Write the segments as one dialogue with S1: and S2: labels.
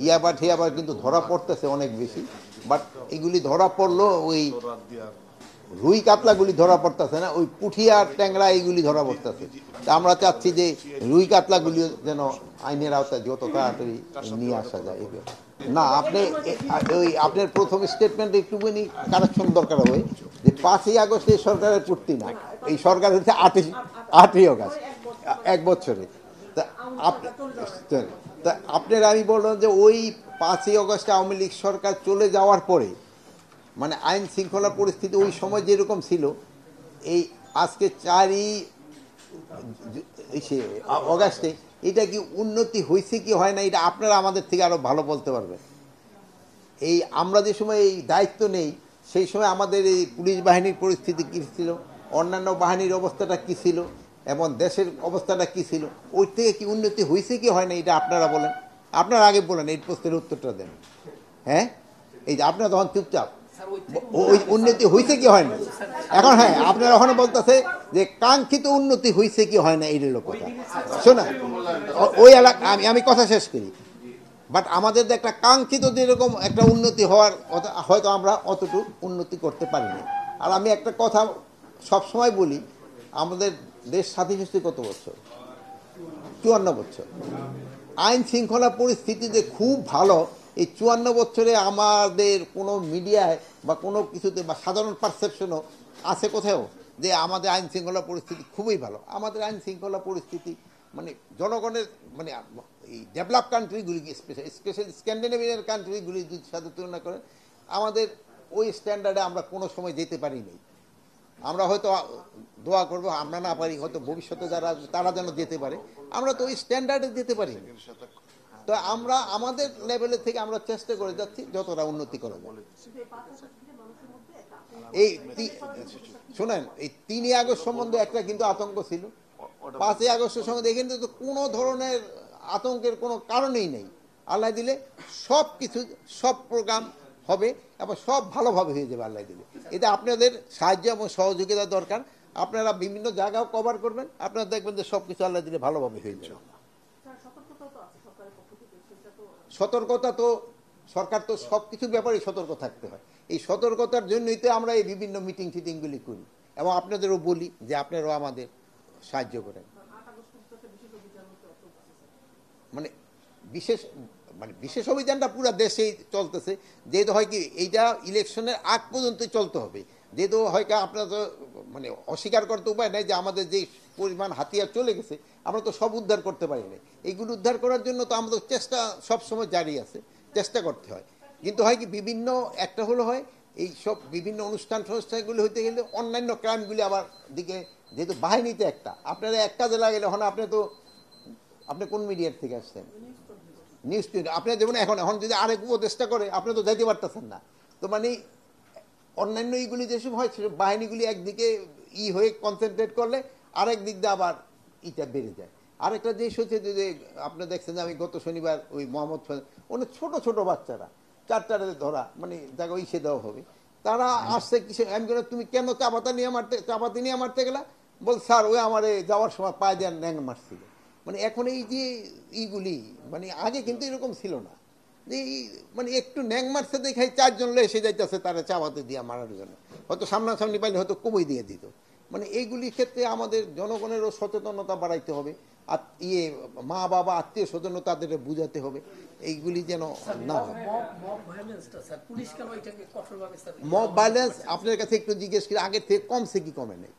S1: ইয়াবা ঠিয়াবা কিন্তু ধরা পড়তেছে অনেক বেশি, বাট এগুলি ধরা পড়লো ওই রুই কাতলাগুলি ধরা পড়তেছে না, ওই পুঁটি আর ট্যাংরা এইগুলি ধরা পড়তেছে। তা আমরা চাচ্ছি যে রুই কাতলাগুলি যেন আইনের আওতায় যত তাড়াতাড়ি নিয়ে আসা যায়। এগুলো না, আপনি ওই আপনার প্রথম স্টেটমেন্টে একটুখানি কারেকশন দরকার হবে যে 5ই আগস্ট এই সরকারের পূর্তি না, এই সরকার হচ্ছে 8ই আগস্ট, 1 বছরে। তা তা আপনার আমি বললাম যে ওই 5ই আগস্টে আওয়ামী লীগ সরকার চলে যাওয়ার পরে মানে আইন শৃঙ্খলা পরিস্থিতি ওই সময় যেরকম ছিল, এই আজকে 4ই আগস্টে এটা কি উন্নতি হয়েছে কি হয় না, এটা আপনারা আমাদের থেকে আরো ভালো বলতে পারবেন। এই আমরা যে সময় এই দায়িত্ব নেই সেই সময় আমাদের এই পুলিশ বাহিনীর পরিস্থিতি কী ছিল, অন্যান্য বাহিনীর অবস্থাটা কী ছিল, এবং দেশের অবস্থাটা কী ছিল, ওই থেকে কি উন্নতি হয়েছে কি হয় না, এটা আপনারা বলেন। আপনারা আগে বলেন, এই প্রশ্নের উত্তরটা দেন। হ্যাঁ, এই যে আপনারা তখন চুপচাপ, ওই উন্নতি হয়েছে কি হয় না এখন। হ্যাঁ, আপনারা ওখানে বলতেছে যে কাঙ্ক্ষিত উন্নতি হয়েছে কি হয় না, এই হলো কথা। শোনা, ওই এলাকা আমি কথা শেষ করি। বাট আমাদের একটা কাঙ্ক্ষিত যেরকম একটা উন্নতি হওয়ার হয়তো আমরা অতটুকু উন্নতি করতে পারিনি। আর আমি একটা কথা সবসময় বলি, আমাদের দেশ স্বাধীন হয়েছে কত বছর? 54 বছর। আইন শৃঙ্খলা পরিস্থিতি যে খুব ভালো, এই 54 বছরে আমাদের কোনো মিডিয়ায় বা কোনো কিছুতে বা সাধারণ পারসেপশনও আছে কোথাও যে আমাদের আইন শৃঙ্খলা পরিস্থিতি খুবই ভালো? আমাদের আইন শৃঙ্খলা পরিস্থিতি মানে জনগণের মানে এই ডেভেলপ কান্ট্রিগুলি, স্পেশালি স্ক্যান্ডিনেভিয়ান কান্ট্রিগুলির সাথে তুলনা করেন, আমাদের ওই স্ট্যান্ডার্ডে আমরা কোনো সময় যেতে পারিনি। আমরা হয়তো দোয়া করবো আমরা না পারি, হয়তো ভবিষ্যতে যারা তারা যেন যেতে পারে, আমরা তো ওই স্ট্যান্ডার্ডে যেতে পারি। তো আমরা আমাদের লেভেলের থেকে আমরা চেষ্টা করে যাচ্ছি যতটা উন্নতি করা যায়। এই শোনেন, এই 3ই আগস্ট সম্বন্ধে একটা কিন্তু আতঙ্ক ছিল, 5ই আগস্টের সম্বন্ধে এখানে তো কোনো ধরনের আতঙ্কের কোনো কারণেই নেই। আল্লাহ দিলে সব কিছু, সব প্রোগ্রাম হবে এবং সব ভালোভাবে হয়ে যাবে আল্লাহ দিলে। এটা আপনাদের সাহায্য এবং সহযোগিতা দরকার। আপনারা বিভিন্ন জায়গাও কভার করবেন, আপনারা দেখবেন যে সব কিছু আল্লাহ দিলে ভালোভাবে হয়ে যাবে। সতর্কতা তো সরকার তো সব কিছুর ব্যাপারেই সতর্ক থাকতে হয়। এই সতর্কতার জন্যই তো আমরা এই বিভিন্ন মিটিং টিটিংগুলি করি এবং আপনাদেরও বলি যে আপনারাও আমাদের সাহায্য করেন। মানে বিশেষ বিশেষ অভিযানটা পুরো দেশেই চলতেছে, যেহেতু হয় কি এইটা ইলেকশনের আগ পর্যন্তই চলতে হবে। যেহেতু হয় কি আপনারা তো মানে অস্বীকার করতে উপায় নাই যে আমাদের যে পরিমাণ হাতিয়ার চলে গেছে আমরা তো সব উদ্ধার করতে পারি না। এইগুলো উদ্ধার করার জন্য তো আমাদের চেষ্টা সবসময় জারি আছে, চেষ্টা করতে হয়। কিন্তু হয় কি বিভিন্ন একটা হলো হয় এই সব বিভিন্ন অনুষ্ঠানগুলি হইতে গেলে অন্যান্য ক্রাইমগুলি আবার দিকে, যেহেতু বাহিনীতে একটা আপনারা এক কাজে লাগলে এখন আপনি কোন মিডিয়ার থেকে আসছেন? News twenty. আপনি যেমন এখন এখন যদি আরেক উপদেষ্টা করে আপনি তো যাইতে পারতেছেন না। তো মানে অন্যান্য এইগুলি যেসব হয় সেসব বাহিনীগুলি একদিকে হয়ে কনসেন্ট্রেট করলে আরেক দিক দিয়ে আবার ইটা বেড়ে যায়। আরেকটা জিনিস হচ্ছে যে আপনি দেখছেন যে আমি গত শনিবার ওই মোহাম্মদ অনেক ছোট ছোট বাচ্চারা 4টা ধরা মানে জায়গা ইসে দেওয়া হবে, তারা আসছে কিসে, আমি বললাম তুমি কেন চাপাতি নিয়ে মারতে গেলা? বল স্যার ওই আমার যাওয়ার সময় পায়ে দেওয়ার ন্যাং মারছিল। মানে এখন এই যে এইগুলি মানে আগে কিন্তু এরকম ছিল না, যে মানে একটু ন্যাং মারছে দেখাই 4 জন এসে যাইতেছে তারা চাপাতে দিয়ে মারার জন্য, হয়তো সামনাসামনি পাইলে হয়তো কবই দিয়ে দিত। মানে এইগুলির ক্ষেত্রে আমাদের জনগণেরও সচেতনতা বাড়াইতে হবে, আর মা বাবা আত্মীয় স্বজনও তাদের বুঝাতে হবে এইগুলি যেন না হয়। মব ভায়োলেন্স আপনার কাছে একটু জিজ্ঞেস করি, আগের থেকে কমছে কি কমে নেই?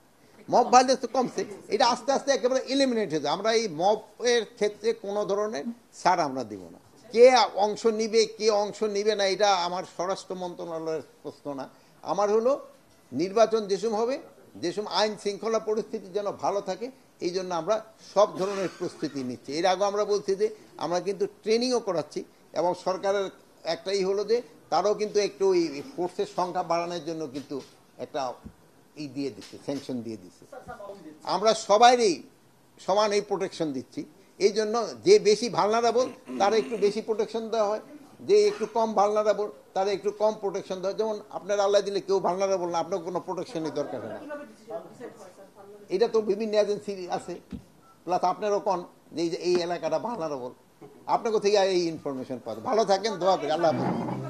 S1: মব ভায়োলেন্স তো কমছে, এটা আস্তে আস্তে একেবারে এলিমিনেট হয়েছে। আমরা এই মবের ক্ষেত্রে কোনো ধরনের ছাড় আমরা দিব না। কে অংশ নিবে কে অংশ নিবে না এটা আমার স্বরাষ্ট্র মন্ত্রণালয়ের প্রশ্ন না। আমার হলো নির্বাচন যেসব হবে, যেসব আইন শৃঙ্খলা পরিস্থিতি যেন ভালো থাকে, এই জন্য আমরা সব ধরনের প্রস্তুতি নিচ্ছি। এর আগে আমরা বলছি যে আমরা কিন্তু ট্রেনিংও করাচ্ছি এবং সরকারের একটাই হলো যে তারাও কিন্তু একটু ওই ফোর্সের সংখ্যা বাড়ানোর জন্য কিন্তু একটা দিয়ে দিচ্ছে, স্যাংশন দিয়ে দিচ্ছে। আমরা সবাইরই সমান এই প্রোটেকশন দিচ্ছি। এই জন্য যে বেশি ভালনারেবল তারা একটু বেশি প্রোটেকশন দেওয়া হয়, যে একটু কম ভালনারেবল তারা একটু কম প্রোটেকশন দেওয়া হয়। যেমন আপনার আল্লাহ দিলে কেউ ভালনারেবল না, আপনার কোনো প্রোটেকশনই দরকার হয় না। এটা তো বিভিন্ন এজেন্সি আছে, প্লাস আপনারও কন যে এই এলাকাটা ভালনারেবল, আপনাকে থেকে এই ইনফরমেশন পাওয়া যায়। ভালো থাকেন, দোয়া করি, আল্লাহ হাফেজ।